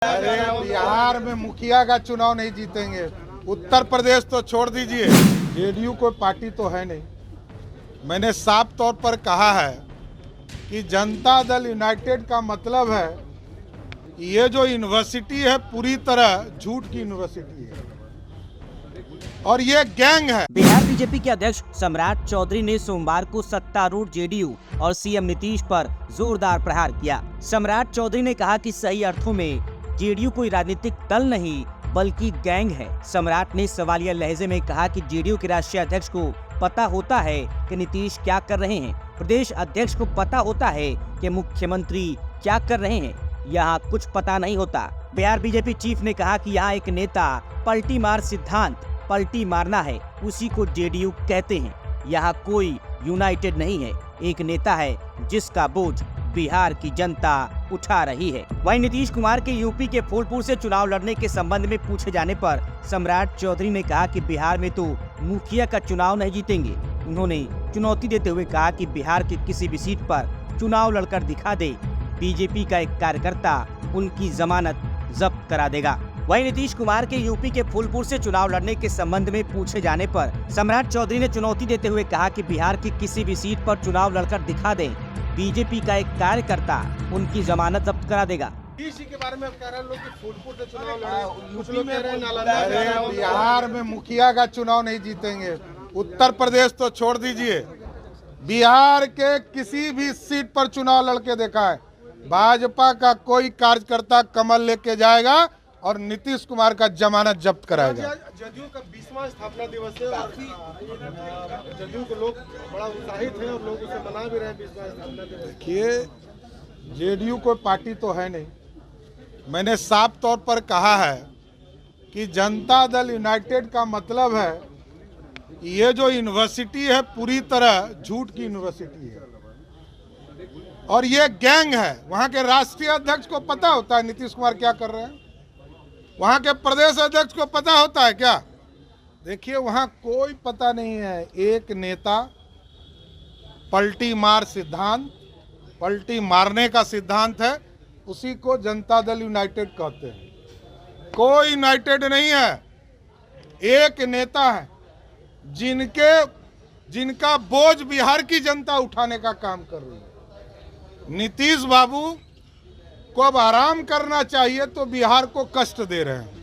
अरे बिहार में मुखिया का चुनाव नहीं जीतेंगे। उत्तर प्रदेश तो छोड़ दीजिए, जेडीयू कोई पार्टी तो है नहीं। मैंने साफ तौर पर कहा है कि जनता दल यूनाइटेड का मतलब है ये जो यूनिवर्सिटी है पूरी तरह झूठ की यूनिवर्सिटी है और ये गैंग है। बिहार बीजेपी के अध्यक्ष सम्राट चौधरी ने सोमवार को सत्तारूढ़ जेडीयू और सीएम नीतीश पर जोरदार प्रहार किया। सम्राट चौधरी ने कहा कि सही अर्थों में जेडीयू कोई राजनीतिक दल नहीं बल्कि गैंग है। सम्राट ने सवालिया लहजे में कहा कि जेडीयू के राष्ट्रीय अध्यक्ष को पता होता है कि नीतीश क्या कर रहे हैं, प्रदेश अध्यक्ष को पता होता है कि मुख्यमंत्री क्या कर रहे हैं, यहाँ कुछ पता नहीं होता। बिहार बीजेपी चीफ ने कहा कि यहाँ एक नेता पलटी मार सिद्धांत पलटी मारना है, उसी को जेडीयू कहते हैं। यहाँ कोई यूनाइटेड नहीं है, एक नेता है जिसका बोझ बिहार की जनता उठा रही है। वहीं नीतीश कुमार के यूपी के फूलपुर से चुनाव लड़ने के संबंध में पूछे जाने पर सम्राट चौधरी ने कहा कि बिहार में तो मुखिया का चुनाव नहीं जीतेंगे। उन्होंने चुनौती देते हुए कहा कि बिहार की किसी भी सीट पर चुनाव लड़कर दिखा दे, बीजेपी का एक कार्यकर्ता उनकी जमानत जब्त करा देगा। वहीं नीतीश कुमार के यूपी के फूलपुर से चुनाव लड़ने के संबंध में पूछे जाने पर सम्राट चौधरी ने चुनौती देते हुए कहा कि बिहार की किसी भी सीट पर चुनाव लड़कर दिखा दें, बीजेपी का एक कार्यकर्ता उनकी जमानत जब्त करा देगा। इसी के बारे में कह रहे हैं लोग कि फूलपुर से चुनाव लड़े, कुछ लोग कह रहे हैं नालंदा। बिहार में मुखिया का चुनाव नहीं जीतेंगे। उत्तर प्रदेश तो छोड़ दीजिए, बिहार के किसी भी सीट पर चुनाव लड़के देखा है, भाजपा का कोई कार्यकर्ता कमल लेके जाएगा और नीतीश कुमार का जमानत जब्त कराएगा। जदयू का 20वां स्थापना दिवस है और जदयू के लोग बड़ा उत्साहित हैं और लोग उसे मना भी रहे हैं 20वां स्थापना दिवस। देखिए, जेडीयू कोई पार्टी तो है नहीं। मैंने साफ तौर पर कहा है कि जनता दल यूनाइटेड का मतलब है ये जो यूनिवर्सिटी है पूरी तरह झूठ की यूनिवर्सिटी है और ये गैंग है। वहाँ के राष्ट्रीय अध्यक्ष को पता होता है नीतीश कुमार क्या कर रहे हैं, वहाँ के प्रदेश अध्यक्ष को पता होता है क्या? देखिए, वहाँ कोई पता नहीं है। एक नेता पलटी मार सिद्धांत, पलटी मारने का सिद्धांत है, उसी को जनता दल यूनाइटेड कहते हैं। कोई यूनाइटेड नहीं है, एक नेता है जिनका बोझ बिहार की जनता उठाने का काम कर रही है। नीतीश बाबू को अब आराम करना चाहिए तो बिहार को कष्ट दे रहे हैं।